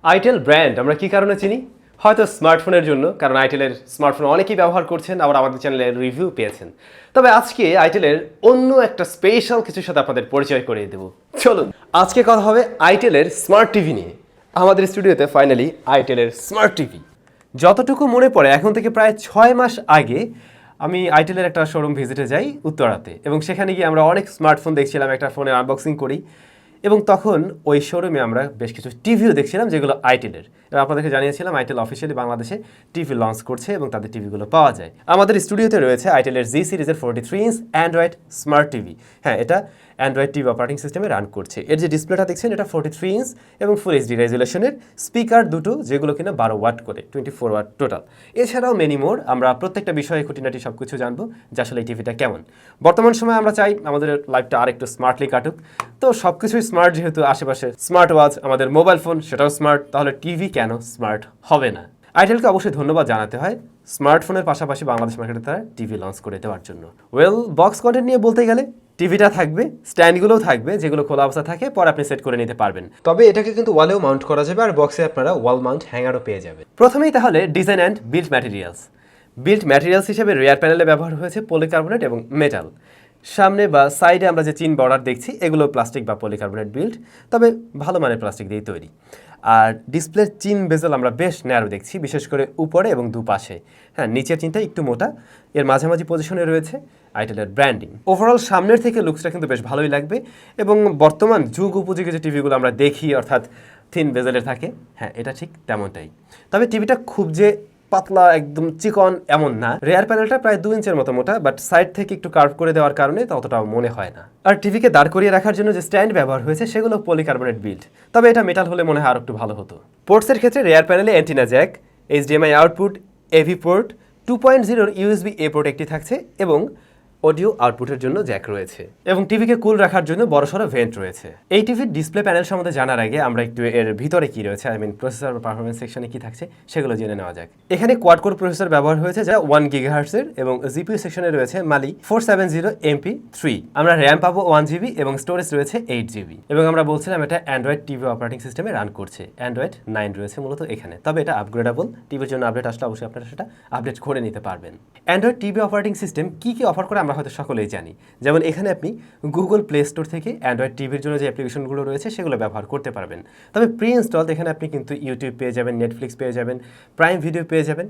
Itel brand আমরা কি কারণে চিনি? হয়তো স্মার্টফোনের জন্য, কারণ আইটেলের স্মার্টফোন অনেকেই ব্যবহার করছেন, আবার আমাদের চ্যানেলে রিভিউ পেয়েছেন। তবে আজকে আইটেলের অন্য একটা স্পেশাল কিছুর সাথে আপনাদের পরিচয় করিয়ে দেব। চলুন, আজকে কথা হবে আইটেলের স্মার্ট টিভি নিয়ে। আমাদের স্টুডিওতে ফাইনালি আইটেলের স্মার্ট টিভি। যতটুকু মনে পড়ে, এখন থেকে প্রায় 6 মাস আগে আমি আইটেলের একটা শোরুম ভিজিটে যাই উত্তরাতে, এবং সেখানে গিয়ে আমরা অনেক স্মার্টফোন দেখছিলাম, একটা ফোনের আনবক্সিং করি, এবং তখন ওই শোরুমে আমরা বেশ কিছু টিভিও দেখছিলাম যেগুলো আইটেলের। এবং আপনাদেরকে জানিয়েছিলাম আইটেল অফিসিয়ালি বাংলাদেশে টিভি লঞ্চ করছে এবং তাদের টিভিগুলো পাওয়া যায়। আমাদের স্টুডিওতে রয়েছে আইটেলের জি সিরিজের 43 ইঞ্চ অ্যান্ড্রয়েড স্মার্ট টিভি। হ্যাঁ, এটা অ্যান্ড্রয়েড টিভি অপারেটিং সিস্টেমে রান করছে। এর যে ডিসপ্লেটা দেখছেন এটা 43 ইঞ্চ এবং ফুল এইচডি রেজুলেশনের, স্পিকার দুটো যেগুলো কিনা 12 ওয়াট করে, 24 ওয়াট টোটাল। এছাড়াও মেনি মোর, আমরা প্রত্যেকটা বিষয়ে খুঁটিনাটি সব কিছু জানবো যে আসলে এই টিভিটা কেমন। বর্তমান সময়ে আমরা চাই আমাদের লাইফটা আর একটু স্মার্টলি কাটুক, তো সব কিছুই স্মার্ট, যেহেতু আশেপাশে স্মার্ট ওয়াচ, আমাদের মোবাইল ফোন সেটাও স্মার্ট, তাহলে টিভি কেন স্মার্ট হবে না? আইটেলকে অবশ্যই ধন্যবাদ জানাতে হয় স্মার্টফোনের পাশাপাশি বাংলাদেশ মার্কেটে তারা টিভি লঞ্চ করে দেওয়ার জন্য। বক্স কন্টেন্ট নিয়ে বলতে গেলে টিভিটা থাকবে, স্ট্যান্ডগুলোও থাকবে যেগুলো খোলা অবস্থা থাকে, পরে আপনি সেট করে নিতে পারবেন। তবে এটাকে কিন্তু ওয়ালেও মাউন্ট করা যাবে, আর বক্সে আপনারা ওয়াল মাউন্ট হ্যাঙ্গারও পেয়ে যাবেন। প্রথমেই তাহলে design and build materials. Build materials হিসেবে রিয়ার প্যানেলে ব্যবহার হয়েছে পলিকার্বনেট এবং মেটাল। সামনে বা সাইডে আমরা যে চিন বর্ডার দেখছি এগুলো প্লাস্টিক বা পলিকার্বনেট বিল্ড, তবে ভালো মানের প্লাস্টিক দিয়ে তৈরি। আর ডিসপ্লের চিন বেজেল আমরা বেশ ন্যারো দেখছি, বিশেষ করে উপরে এবং দুপাশে। হ্যাঁ, নিচের চিনটা একটু মোটা, এর মাঝামাঝি পজিশনে রয়েছে আইটেলের ব্র্যান্ডিং। ওভারঅল সামনের থেকে লুকসটা কিন্তু বেশ ভালোই লাগবে, এবং বর্তমান যুগ উপযোগী যে টিভিগুলো আমরা দেখি অর্থাৎ থিন বেজেলের থাকে, হ্যাঁ এটা ঠিক তেমনটাই। তবে টিভিটা খুব যে পাতলা একদম চিকন এমন না। রেয়ার প্যানেলটা প্রায় 2 ইঞ্চের মতো মোটা, বাট সাইড থেকে একটু কার্ভ করে দেওয়ার কারণে ততটাও মনে হয় না। আর টিভিকে দাঁড় করিয়ে রাখার জন্য যে স্ট্যান্ড ব্যবহার হয়েছে সেগুলো পলিকার্বনেট বিল্ড, তবে এটা মেটাল হলে মনে হয় আর একটু ভালো হতো। পোর্টসের ক্ষেত্রে রেয়ার প্যানেলে antenna jack, HDMI output, AV port, 2.0 USB A port একটি থাকছে, এবং অডিও আউটপুটের জন্য জ্যাক রয়েছে, এবং টিভিকে কুল রাখার জন্য বড়সড় ভেন্ট রয়েছে। এই টিভির ডিসপ্লে প্যানেল সম্বন্ধে জানার আগে আমরা একটু এর ভিতরে কি রয়েছে, প্রসেসর বা পারফরমেন্স সেকশনে কি থাকছে সেগুলো জেনে নেওয়া যাক। এখানে কোয়াড কোর প্রসেসর ব্যবহার হয়েছে যা 1 GHz এর, এবং জিপিইউ সেকশনে রয়েছে মালি 470 MP3। আমরা র্যাম পাবো 1 GB এবং স্টোরেজ রয়েছে 8 GB। এবং আমরা বলছিলাম এটা অ্যান্ড্রয়েড টিভি অপারেটিং সিস্টেমে রান করছে, অ্যান্ড্রয়েড 9 রয়েছে মূলত এখানে, তবে এটা আপগ্রেডেবল। টিভির জন্য আপডেট আসলে অবশ্যই আপনারা সেটা আপডেট করে নিতে পারবেন। অ্যান্ড্রয়েড টিভি অপারেটিং সিস্টেম কি কি অফার করে আমরা হয়তো সকলেই জানি, যেমন এখানে আপনি গুগল প্লে স্টোর থেকে অ্যান্ড্রয়েড টিভির জন্য যে অ্যাপ্লিকেশনগুলো রয়েছে সেগুলো ব্যবহার করতে পারবেন। তবে প্রি ইনস্টল এখানে আপনি কিন্তু ইউটিউব পেয়ে যাবেন, নেটফ্লিক্স পেয়ে যাবেন, প্রাইম ভিডিও পেয়ে যাবেন।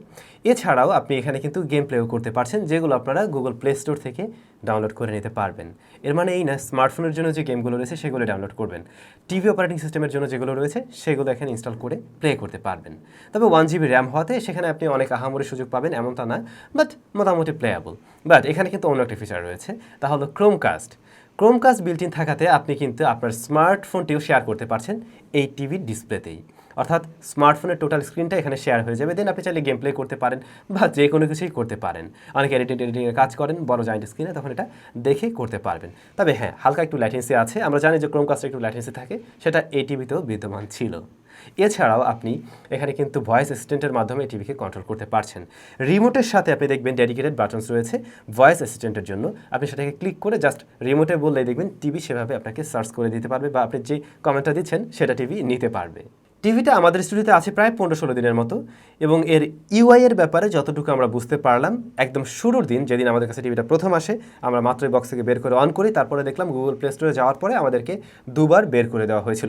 এছাড়াও আপনি এখানে কিন্তু গেম প্লেও করতে পারছেন, যেগুলো আপনারা গুগল প্লে স্টোর থেকে ডাউনলোড করে নিতে পারবেন। এর মানে এই না স্মার্টফোনের জন্য যে গেমগুলো রয়েছে সেগুলো ডাউনলোড করবেন, টিভি অপারেটিং সিস্টেমের জন্য যেগুলো রয়েছে সেগুলো এখানে ইনস্টল করে প্লে করতে পারবেন। তবে 1 GB র্যাম হওয়াতে সেখানে আপনি অনেক আহামরি সুযোগ পাবেন এমনটা না, বাট মোটামুটি প্লেয়াবল। বাট এখানে কিন্তু অন্য একটা ফিচার রয়েছে, তা হলো ক্রোমকাস্ট বিল্ট ইন থাকাতে আপনি কিন্তু আপনার স্মার্টফোনটিও শেয়ার করতে পারছেন এই টিভির ডিসপ্লেতেই, অর্থাৎ স্মার্টফোনের টোটাল স্ক্রিনটা এখানে শেয়ার হয়ে যাবে। দেন আপনি চাইলে গেম প্লে করতে পারেন বা যে কোনো কিছুই করতে পারেন। অনেকে এডিটিংয়ের কাজ করেন বড় জায়েন্ট স্ক্রিনে, তখন এটা দেখে করতে পারবেন। তবে হ্যাঁ, হালকা একটু ল্যাটেন্সি আছে, আমরা জানি যে ক্রোমকাস্টে একটু ল্যাটেন্সি থাকে, সেটা এই টিভিতেও বিদ্যমান ছিল। এছাড়াও আপনি এখানে কিন্তু ভয়েস অ্যাসিস্ট্যান্টের মাধ্যমে টিভিকে কন্ট্রোল করতে পারছেন। রিমোটের সাথে আপনি দেখবেন ডেডিকেটেড বাটনস রয়েছে ভয়েস অ্যাসিস্ট্যান্টের জন্য। আপনি সেটাকে ক্লিক করে জাস্ট রিমোটে বললেই দেখবেন টিভি সেভাবে আপনাকে সার্চ করে দিতে পারবে, বা আপনি যে কমেন্টটা দিচ্ছেন সেটা টিভি নিতে পারবে। টিভিটা আমাদের স্টুডিওতে আছে প্রায় 15-16 দিনের মতো, এবং এর ইউআই এর ব্যাপারে যতটুকু আমরা বুঝতে পারলাম, একদম শুরুর দিন যেদিন আমাদের কাছে টিভিটা প্রথম আসে, আমরা মাত্রই বক্স থেকে বের করে অন করি, তারপরে দেখলাম গুগল প্লে স্টোরে যাওয়ার পরে আমাদেরকে 2 বার বের করে দেওয়া হয়েছিল,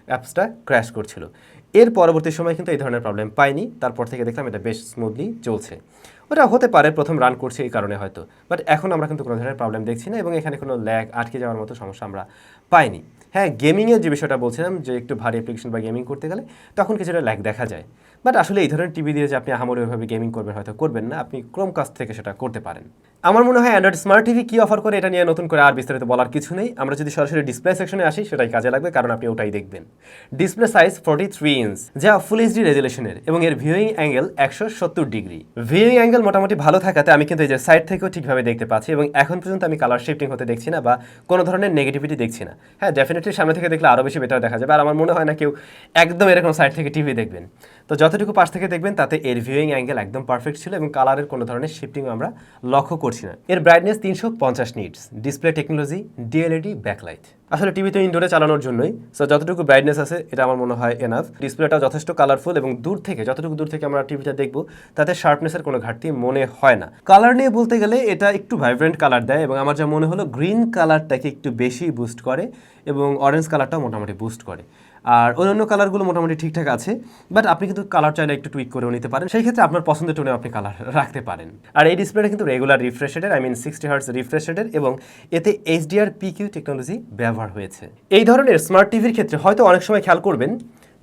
অ্যাপসটা ক্র্যাশ করছিল। এর পরবর্তী সময় কিন্তু এই ধরনের প্রবলেম পাইনি, তারপর থেকে দেখলাম এটা বেশ স্মুথলি চলছে। ওটা হতে পারে প্রথম রান করছে এই কারণে হয়তো, বাট এখন আমরা কিন্তু কোনো ধরনের প্রবলেম দেখছি না, এবং এখানে কোনো ল্যাগ আটকে যাওয়ার মতো সমস্যা আমরা পাইনি। হ্যাঁ, গেমিংয়ের যে বিষয়টা বলছিলাম, যে একটু ভারী অ্যাপ্লিকেশন বা গেমিং করতে গেলে তখন কিছুটা ল্যাগ দেখা যায়, বাট আসলে এই ধরনের টিভি দিয়ে যে আপনি আহামরিভাবে গেমিং করবেন হয়তো করবেন না, আপনি ক্রোমকাস্ট থেকে সেটা করতে পারেন। আমার মনে হয় অ্যান্ড্রয়েড স্মার্ট টিভি কী অফার করে এটা নিয়ে নতুন করে আর বিস্তারিত বলার কিছু নেই। আমরা যদি সরাসরি ডিসপ্লে সেকশনে আসি সেটাই কাজে লাগবে, কারণ আপনি ওটাই দেখবেন। ডিসপ্লে সাইজ 43 ইঞ্চ, যা ফুল এইচডি রেজুলেশনের, এবং এর viewing angle 170 degree. Viewing angle মোটামুটি ভালো থাকাতে আমি কিন্তু এই যে সাইড থেকেও ঠিকভাবে দেখতে পাচ্ছি, এবং এখন পর্যন্ত আমি কালার শিফটিং হতে দেখছি না বা কোনো ধরনের নেগেটিভিটি দেখছি না। হ্যাঁ, ডেফিনেটলি সামনে থেকে দেখলে আরও বেশি বেটার দেখা যাবে, আর আমার মনে হয় না কেউ একদম এরকম সাইড থেকে টিভি দেখবেন। তো যতটুকু পাশ থেকে দেখবেন তাতে এর ভিউইং অ্যাঙ্গেল একদম পারফেক্ট ছিল এবং কালারের কোনো ধরনের শিফটিংও আমরা লক্ষ্য করছি না। এর brightness 350 nits, display technology, DLED backlight. আসলে টিভি তো ইনডোরে চালানোর জন্যই, সো যতটুকু ব্রাইটনেস আছে এটা আমার মনে হয় এনাফ। ডিসপ্লেটা যথেষ্ট কালারফুল এবং যতটুকু দূর থেকে আমরা টিভিটা দেখবো তাতে শার্পনেসের কোনো ঘাটতি মনে হয় না। কালার নিয়ে বলতে গেলে এটা একটু ভাইব্রেন্ট কালার দেয় এবং আমার যা মনে হলো গ্রিন কালারটাকে একটু বেশি বুস্ট করে এবং অরেঞ্জ কালারটাও মোটামুটি বুস্ট করে। আর অন্যান্য কালারগুলো মোটামুটি ঠিকঠাক আছে, বাট আপনি কিন্তু কালার চাইলে একটু টুইক করেও নিতে পারেন, সেই ক্ষেত্রে আপনার পছন্দের টোনে আপনি কালার রাখতে পারেন। আর এই ডিসপ্লেটা কিন্তু রেগুলার রিফ্রেশ রেটের, 60 হার্টজ রিফ্রেশ রেটের এবং এতে HDR PQ টেকনোলজি ব্যবহার হয়েছে। এই ধরনের স্মার্ট টিভির ক্ষেত্রে হয়তো অনেক সময় খেয়াল করবেন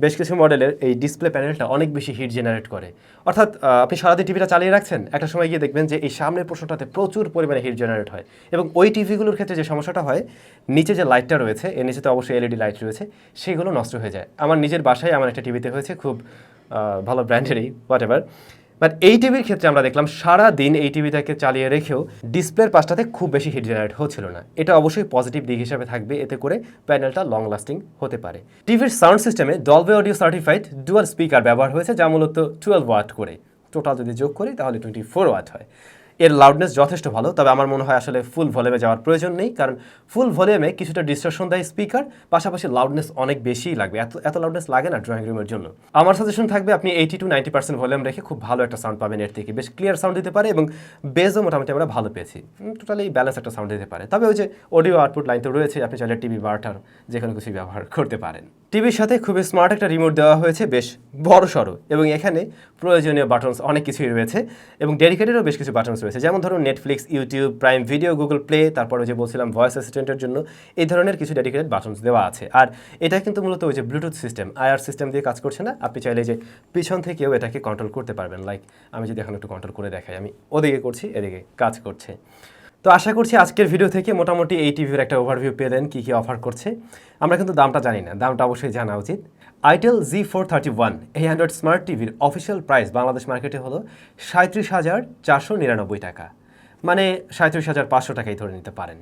বেশ কিছু মডেলের এই ডিসপ্লে প্যানেলটা অনেক বেশি হিট জেনারেট করে। অর্থাৎ আপনি সারাদিন টিভিটা চালিয়ে রাখছেন, একটা সময় গিয়ে দেখবেন যে এই সামনের পোর্শনটাতে প্রচুর পরিমাণে হিট জেনারেট হয় এবং ওই টিভিগুলোর ক্ষেত্রে যে সমস্যাটা হয়, নিচে যে লাইটটা রয়েছে, এর নিচে তো অবশ্যই LED লাইট রয়েছে, সেগুলো নষ্ট হয়ে যায়। আমার নিজের বাসায় আমার একটা টিভিতে হয়েছে, খুব ভালো ব্র্যান্ডেরই, হোয়াট এভার। বাট এই টিভির ক্ষেত্রে আমরা দেখলাম সারা দিন এই টিভিটাকে চালিয়ে রেখেও ডিসপ্লের পাশটাতে খুব বেশি হিট জেনারেট হচ্ছিল না। এটা অবশ্যই পজিটিভ দিক হিসাবে থাকবে, এতে করে প্যানেলটা লং লাস্টিং হতে পারে। টিভির সাউন্ড সিস্টেমে Dolby audio certified dual speaker ব্যবহার হয়েছে, যা মূলত 12 ওয়াট করে, টোটাল যদি যোগ করি তাহলে 24 ওয়াট হয়। এর লাউডনেস যথেষ্ট ভালো, তবে আমার মনে হয় আসলে ফুল ভলিউমে যাওয়ার প্রয়োজন নেই, কারণ ফুল ভলিউমে কিছুটা ডিস্টরশন দেয় স্পিকার, পাশাপাশি লাউডনেস অনেক বেশিই লাগবে, এত লাউডনেস লাগে না ড্রয়িং রুমের জন্য। আমার সাজেশন থাকবে আপনি 80 to 90% ভলিউম রেখে খুব ভালো একটা সাউন্ড পাবেন এর থেকে, বেশ ক্লিয়ার সাউন্ড দিতে পারে এবং বেজও মোটামুটি আমরা ভালো পেয়েছি, টোটালি ব্যালেন্স একটা সাউন্ড দিতে পারে। তবে ওই যে অডিও আউটপুট লাইন তো রয়েছে, আপনি চাইলে টিভি বার্টার যে কোনো কিছু ব্যবহার করতে পারেন। টিভির সাথে খুবই স্মার্ট একটা রিমোট দেওয়া হয়েছে, বেশ বড় সড়ো, এবং এখানে প্রয়োজনীয় বাটনস অনেক কিছুই রয়েছে এবং ডেডিকেটেডও বেশ কিছু বাটনস রয়েছে, যেমন ধরুন Netflix, YouTube, prime video, Google play, তারপরে যে বলছিলাম ভয়েস অ্যাসিস্ট্যান্টের জন্য এই ধরনের কিছু ডেডিকেটেড বাটনস দেওয়া আছে। আর এটা কিন্তু মূলত ওই যে ব্লুটুথ সিস্টেম, IR সিস্টেম দিয়ে কাজ করছে না, আপনি চাইলে যে পিছন থেকেও এটাকে কন্ট্রোল করতে পারবেন। লাইক আমি যদি এখন একটু কন্ট্রোল করে দেখাই, আমি ওদিকে করছি, এদিকে কাজ করছে। তো আশা করছি আজকের ভিডিও থেকে মোটামুটি এই টিভির একটা ওভারভিউ পেলেন, কী কী অফার করছে। আমরা কিন্তু দামটা জানি না, দামটা অবশ্যই জানা উচিত। itel G431 এই অ্যান্ড্রয়েড স্মার্ট টিভির অফিসিয়াল প্রাইস বাংলাদেশ মার্কেটে হলো 37,499 টাকা, মানে 37,500 টাকাই ধরে নিতে পারেন।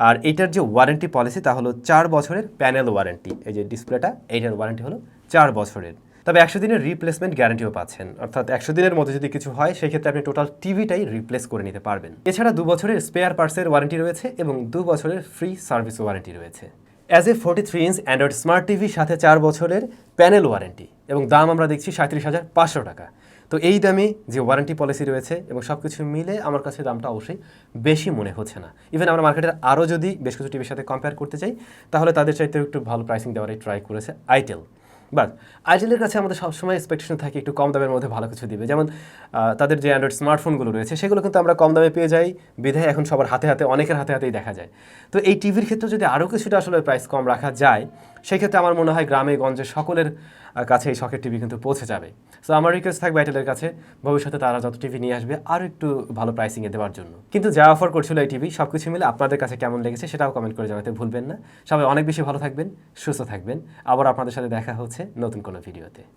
আর এইটার যে ওয়ারেন্টি পলিসি তা হলো 4 বছরের প্যানেল ওয়ারেন্টি। এই যে ডিসপ্লেটা, এইটার ওয়ারেন্টি হলো 4 বছরের। তবে 100 দিনের রিপ্লেসমেন্ট গ্যারান্টিও পাচ্ছেন, অর্থাৎ 100 দিনের মধ্যে যদি কিছু হয় সেক্ষেত্রে আপনি টোটাল টিভিটাই রিপ্লেস করে নিতে পারবেন। এছাড়া 2 বছরের স্পেয়ার পার্টসের ওয়ারেন্টি রয়েছে এবং 2 বছরের ফ্রি সার্ভিস ওয়ারেন্টি রয়েছে। As a 43 inch Android smart টিভির সাথে 4 বছরের প্যানেল ওয়ারেন্টি এবং দাম আমরা দেখছি 37,500 টাকা। তো এই দামে যে ওয়ারেন্টি পলিসি রয়েছে এবং সব কিছু মিলে আমার কাছে দামটা অবশ্যই বেশি মনে হচ্ছে না। ইভেন আমরা মার্কেটের আরও যদি বেশ কিছু টিভির সাথে কম্পেয়ার করতে চাই তাহলে তাদের চাইতে একটু ভালো প্রাইসিং দেওয়ারই ট্রাই করেছে itel। বাট আইটেলের কাছে আমাদের সবসময় এক্সপেকটেশন থাকে একটু কম দামের মধ্যে ভালো কিছু দিবে, যেমন তাদের যে অ্যান্ড্রয়েড স্মার্টফোনগুলো রয়েছে সেগুলো কিন্তু আমরা কম দামে পেয়ে যাই, বিধায় এখন সবার হাতে হাতে, অনেকের হাতে হাতেই দেখা যায়। তো এই টিভির ক্ষেত্রে যদি আরও কিছুটা আসলে প্রাইস কম রাখা যায় সেক্ষেত্রে আমার মনে হয় গ্রামে গঞ্জে সকলের কাছে এই শখের টিভি কিন্তু পৌঁছে যাবে। সো আমার রিকোয়েস্ট থাকবে আইটেলের কাছে ভবিষ্যতে তারা যত টিভি নিয়ে আসবে আরও একটু ভালো প্রাইসিংয়ে দেওয়ার জন্য। কিন্তু যা অফার করছিল এই টিভি সব কিছু মিলে আপনাদের কাছে কেমন লেগেছে সেটাও কমেন্ট করে জানাতে ভুলবেন না। সবাই অনেক বেশি ভালো থাকবেন, সুস্থ থাকবেন। আবার আপনাদের সাথে দেখা হচ্ছে নতুন কোনো ভিডিওতে।